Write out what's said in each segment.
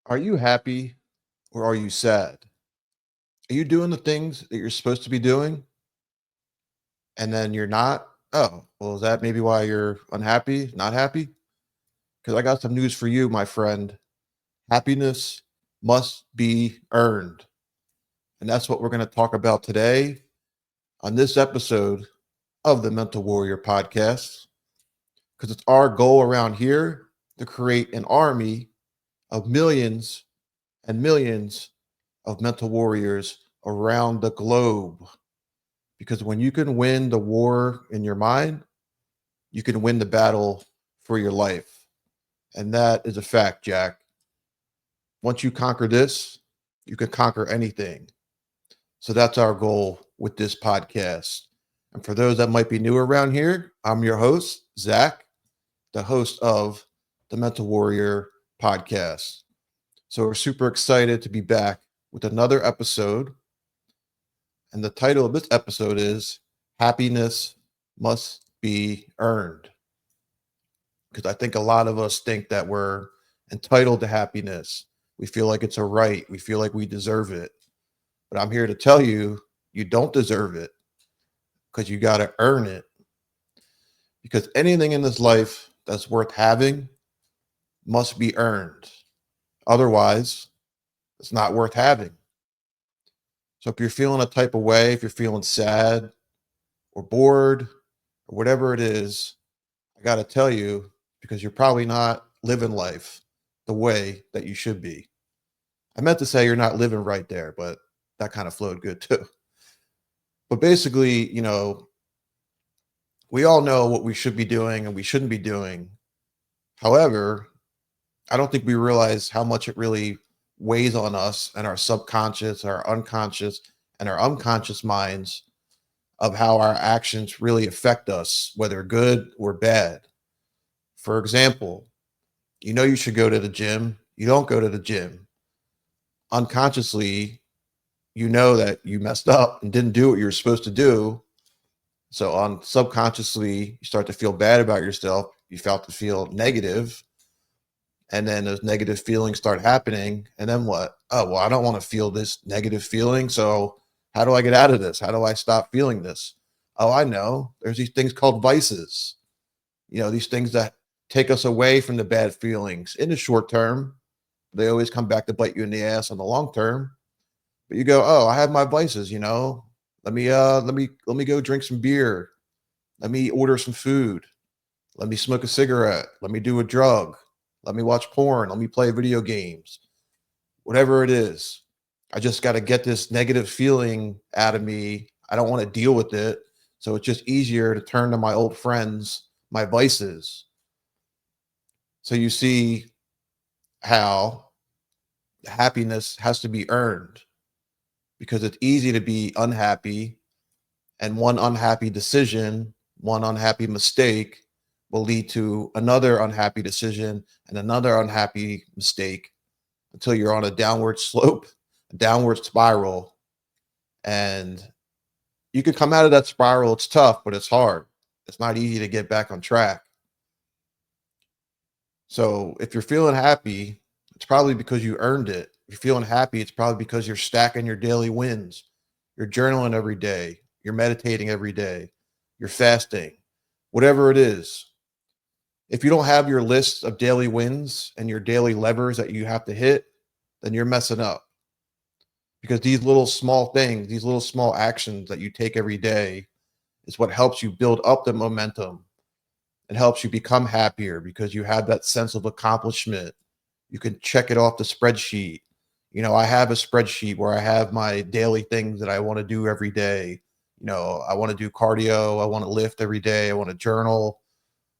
Are you happy or are you sad? Are you doing the things that you're supposed to be doing and then you're not? Oh, well, is that maybe why you're unhappy, not happy? Because I got some news for you, my friend. Happiness must be earned. And that's what we're going to talk about today on this episode of the Mental Warrior podcast. Because it's our goal around here to create an army of millions and millions of mental warriors around the globe. Because when you can win the war in your mind, you can win the battle for your life. And that is a fact, Jack. Once you conquer this, you can conquer anything. So that's our goal with this podcast. And for those that might be new around here, I'm your host, Zach, the host of the Mental Warrior podcast. So we're super excited to be back with another episode. And the title of this episode is Happiness Must Be Earned. Because I think a lot of us think that we're entitled to happiness. We feel like it's a right. We feel like we deserve it. But I'm here to tell you, you don't deserve it because you got to earn it. Because anything in this life that's worth having must be earned. Otherwise, it's not worth having. So if you're feeling a type of way, if you're feeling sad or bored or whatever it is, I got to tell you, because you're probably not living life the way that you should be. I meant to say you're not living right there, but that kind of flowed good too. But basically, we all know what we should be doing and we shouldn't be doing. However, I don't think we realize how much it really weighs on us and our subconscious, our unconscious, and our unconscious minds of how our actions really affect us, whether good or bad. For example, you know you should go to the gym, you don't go to the gym. Unconsciously, you know that you messed up and didn't do what you were supposed to do. So on subconsciously, you start to feel bad about yourself. You felt to feel negative, and then those negative feelings start happening. And then what? Oh, well, I don't want to feel this negative feeling. So how do I get out of this? How do I stop feeling this? Oh, I know. There's these things called vices. These things that take us away from the bad feelings in the short term. They always come back to bite you in the ass on the long term. But you go, oh, I have my vices. Let me go drink some beer. Let me order some food. Let me smoke a cigarette. Let me do a drug. Let me watch porn. Let me play video games. Whatever it is. I just got to get this negative feeling out of me. I don't want to deal with it. So it's just easier to turn to my old friends, my vices. So you see how happiness has to be earned because it's easy to be unhappy, and one unhappy decision, one unhappy mistake will lead to another unhappy decision and another unhappy mistake until you're on a downward slope, a downward spiral. And you can come out of that spiral. It's tough, but it's hard. It's not easy to get back on track. So if you're feeling happy, it's probably because you earned it. If you're feeling happy, it's probably because you're stacking your daily wins. You're journaling every day. You're meditating every day. You're fasting, whatever it is. If you don't have your list of daily wins and your daily levers that you have to hit, then you're messing up because these little small things, these little small actions that you take every day is what helps you build up the momentum. It helps you become happier because you have that sense of accomplishment. You can check it off the spreadsheet. I have a spreadsheet where I have my daily things that I want to do every day. I want to do cardio. I want to lift every day. I want to journal,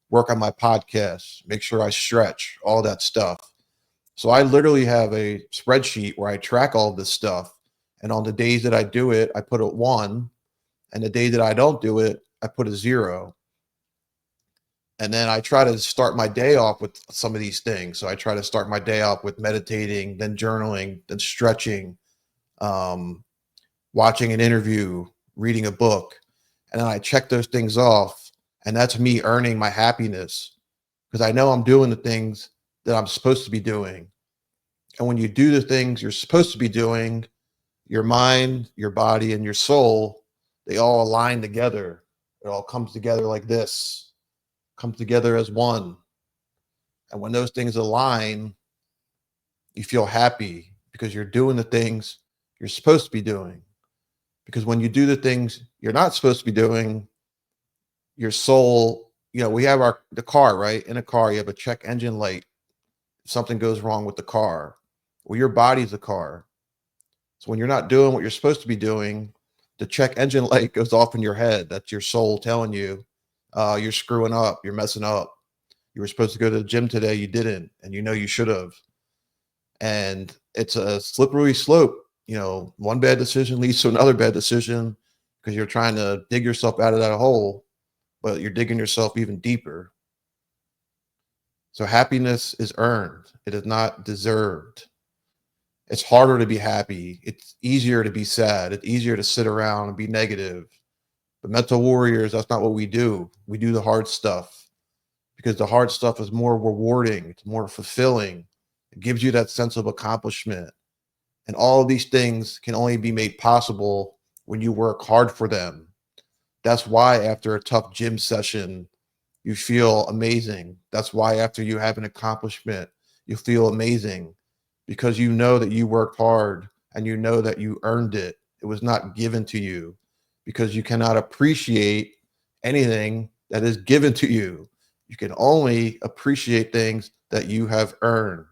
work on my podcast, make sure I stretch, all that stuff. So I literally have a spreadsheet where I track all this stuff. And on the days that I do it, I put a one. And the day that I don't do it, I put a zero. And then I try to start my day off with some of these things. So I try to start my day off with meditating, then journaling, then stretching, um, watching an interview, reading a book. And then I check those things off. And that's me earning my happiness because I know I'm doing the things that I'm supposed to be doing. And when you do the things you're supposed to be doing, your mind, your body, and your soul, they all align together. It all comes together like this, comes together as one. And when those things align, you feel happy because you're doing the things you're supposed to be doing. Because when you do the things you're not supposed to be doing, your soul, we have the car, right? In a car, you have a check engine light. If something goes wrong with the car, well, your body's the car. So when you're not doing what you're supposed to be doing, the check engine light goes off in your head. That's your soul telling you, you're screwing up, you're messing up. You were supposed to go to the gym today, you didn't, and you should have. And it's a slippery slope. One bad decision leads to another bad decision because you're trying to dig yourself out of that hole, but you're digging yourself even deeper. So happiness is earned. It is not deserved. It's harder to be happy. It's easier to be sad. It's easier to sit around and be negative. But mental warriors, that's not what we do. We do the hard stuff because the hard stuff is more rewarding. It's more fulfilling. It gives you that sense of accomplishment. And all of these things can only be made possible when you work hard for them. That's why after a tough gym session, you feel amazing. That's why after you have an accomplishment, you feel amazing because you know that you worked hard and you know that you earned it. It was not given to you because you cannot appreciate anything that is given to you. You can only appreciate things that you have earned.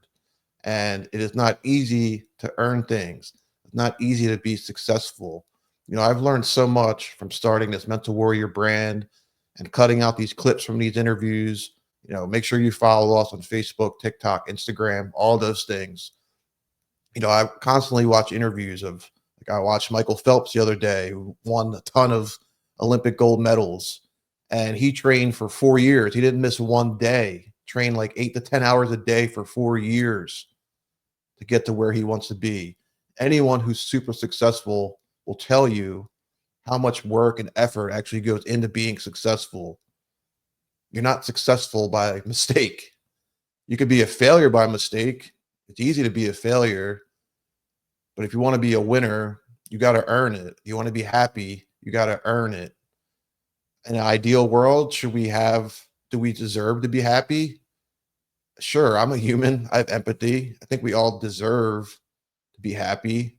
And it is not easy to earn things. It's not easy to be successful. I've learned so much from starting this mental warrior brand and cutting out these clips from these interviews. Make sure you follow us on Facebook, TikTok, Instagram, all those things. I constantly watch interviews I watched Michael Phelps the other day, who won a ton of Olympic gold medals. And he trained for 4 years. He didn't miss one day, trained like 8 to 10 hours a day for 4 years to get to where he wants to be. Anyone who's super successful will tell you how much work and effort actually goes into being successful. You're not successful by mistake. You could be a failure by mistake. It's easy to be a failure, but if you want to be a winner, you got to earn it. You want to be happy, you got to earn it. In an ideal world, do we deserve to be happy? Sure, I'm a human. I have empathy. I think we all deserve to be happy.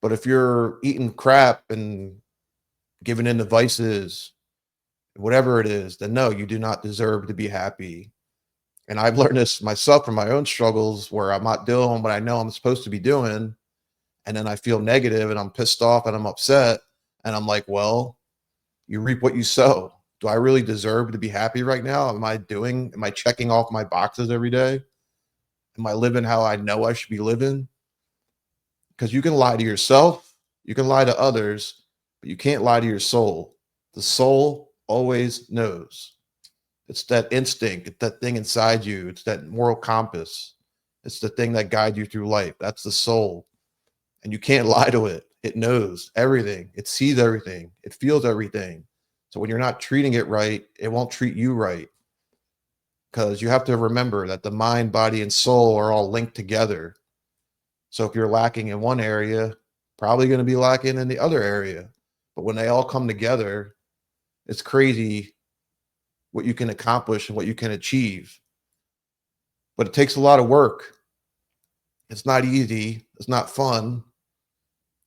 But if you're eating crap and giving in to vices, whatever it is, then no, you do not deserve to be happy. And I've learned this myself from my own struggles where I'm not doing what I know I'm supposed to be doing. And then I feel negative and I'm pissed off and I'm upset. And I'm like, well, you reap what you sow. Do I really deserve to be happy right now? Am I checking off my boxes every day? Am I living how I know I should be living? Because you can lie to yourself, you can lie to others, but you can't lie to your soul. The soul always knows. It's that instinct, it's that thing inside you, it's that moral compass. It's the thing that guides you through life. That's the soul. And you can't lie to it. It knows everything, it sees everything, it feels everything. So when you're not treating it right, it won't treat you right. Because you have to remember that the mind, body, and soul are all linked together. So if you're lacking in one area, probably going to be lacking in the other area. But when they all come together, it's crazy what you can accomplish and what you can achieve. But it takes a lot of work. It's not easy. It's not fun,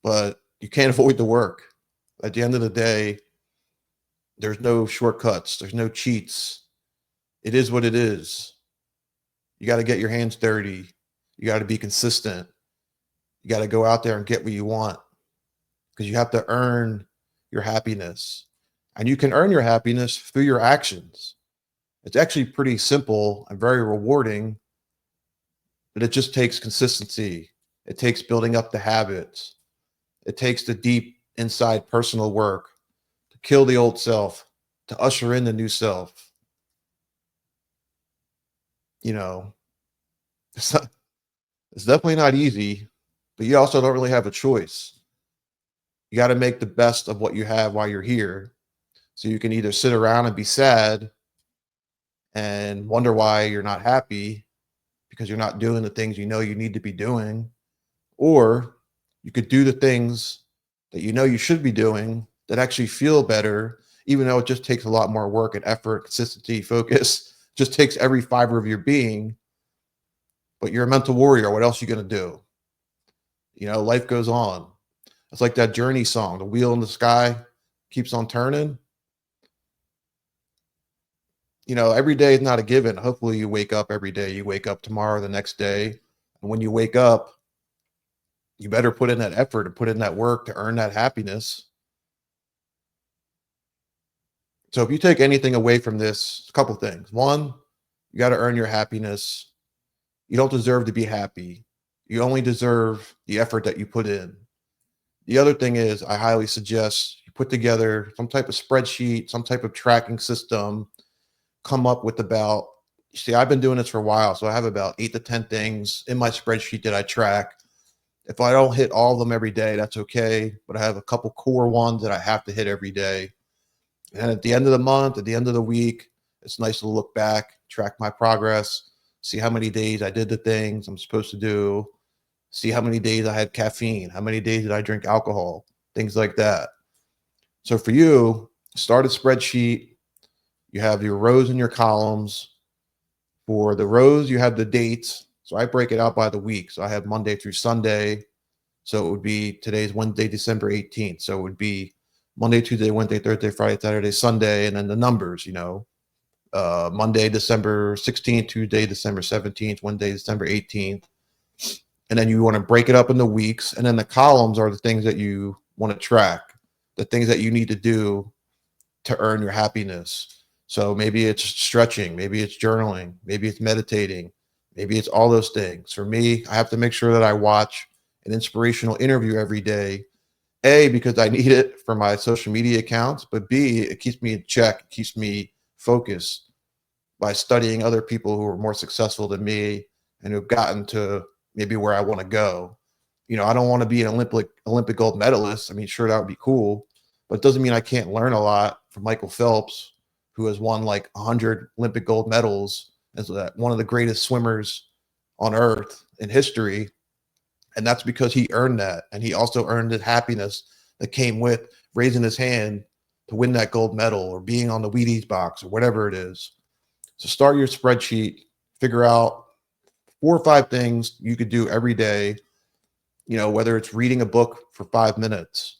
but you can't avoid the work. At the end of the day, there's no shortcuts. There's no cheats. It is what it is. You got to get your hands dirty. You got to be consistent. You got to go out there and get what you want because you have to earn your happiness. And you can earn your happiness through your actions. It's actually pretty simple and very rewarding, but it just takes consistency. It takes building up the habits. It takes the deep inside personal work to kill the old self, to usher in the new self. You know, it's, not, it's definitely not easy, but you also don't really have a choice. You got to make the best of what you have while you're here. So you can either sit around and be sad and wonder why you're not happy because you're not doing the things you know you need to be doing, or you could do the things that you know you should be doing that actually feel better, even though it just takes a lot more work and effort, consistency, focus, just takes every fiber of your being. But you're a mental warrior. What else are you going to do? Life goes on. It's like that Journey song, the wheel in the sky keeps on turning. Every day is not a given. Hopefully you wake up every day. You wake up tomorrow, the next day. And when you wake up, you better put in that effort and put in that work to earn that happiness. So if you take anything away from this, a couple things. One, you got to earn your happiness. You don't deserve to be happy. You only deserve the effort that you put in. The other thing is, I highly suggest you put together some type of spreadsheet, some type of tracking system, come up with about, see, I've been doing this for a while, so I have about 8 to 10 things in my spreadsheet that I track. If I don't hit all of them every day, that's okay. But I have a couple core ones that I have to hit every day. And at the end of the month, at the end of the week, it's nice to look back, track my progress, see how many days I did the things I'm supposed to do, see how many days I had caffeine, how many days did I drink alcohol, things like that. So for you, start a spreadsheet. You have your rows and your columns. For the rows, you have the dates. So I break it out by the week. So I have Monday through Sunday. So it would be, today's Wednesday, December 18th. So it would be Monday, Tuesday, Wednesday, Thursday, Friday, Saturday, Sunday, and then the numbers, Monday, December 16th, Tuesday, December 17th, Wednesday, December 18th. And then you want to break it up into weeks. And then the columns are the things that you want to track, the things that you need to do to earn your happiness. So maybe it's stretching, maybe it's journaling, maybe it's meditating, maybe it's all those things. For me, I have to make sure that I watch an inspirational interview every day. A, because I need it for my social media accounts, but B, it keeps me in check, it keeps me focused by studying other people who are more successful than me and who've gotten to maybe where I want to go. I don't want to be an Olympic gold medalist. I mean, sure, that would be cool, but it doesn't mean I can't learn a lot from Michael Phelps, who has won like 100 Olympic gold medals as one of the greatest swimmers on earth in history. And that's because he earned that. And he also earned the happiness that came with raising his hand to win that gold medal or being on the Wheaties box or whatever it is. So start your spreadsheet, figure out 4 or 5 things you could do every day, whether it's reading a book for 5 minutes,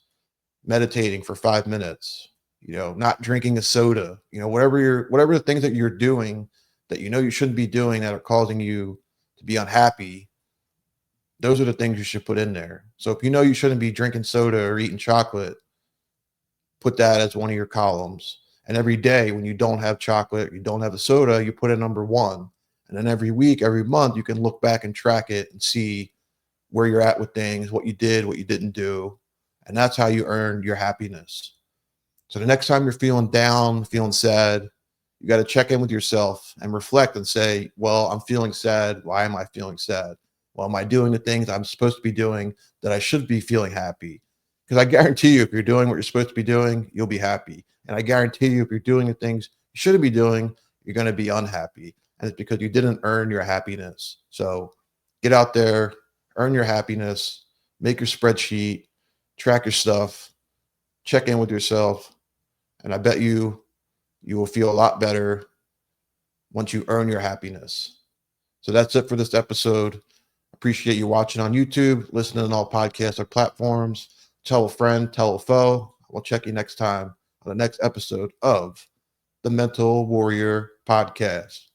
meditating for 5 minutes, not drinking a soda, whatever the things that you're doing that you shouldn't be doing that are causing you to be unhappy. Those are the things you should put in there. So if you shouldn't be drinking soda or eating chocolate, put that as one of your columns. And every day when you don't have chocolate, you don't have a soda, you put it number one. And then every week, every month, you can look back and track it and see where you're at with things, what you did, what you didn't do. And that's how you earn your happiness. So the next time you're feeling down, feeling sad, you got to check in with yourself and reflect and say, well, I'm feeling sad. Why am I feeling sad? Well, am I doing the things I'm supposed to be doing that I should be feeling happy? Because I guarantee you, if you're doing what you're supposed to be doing, you'll be happy. And I guarantee you, if you're doing the things you shouldn't be doing, you're going to be unhappy. And it's because you didn't earn your happiness. So get out there, earn your happiness, make your spreadsheet, track your stuff, check in with yourself. And I bet you will feel a lot better once you earn your happiness. So that's it for this episode. Appreciate you watching on YouTube, listening on all podcasts or platforms. Tell a friend, tell a foe. We'll check you next time on the next episode of the Mental Warrior Podcast.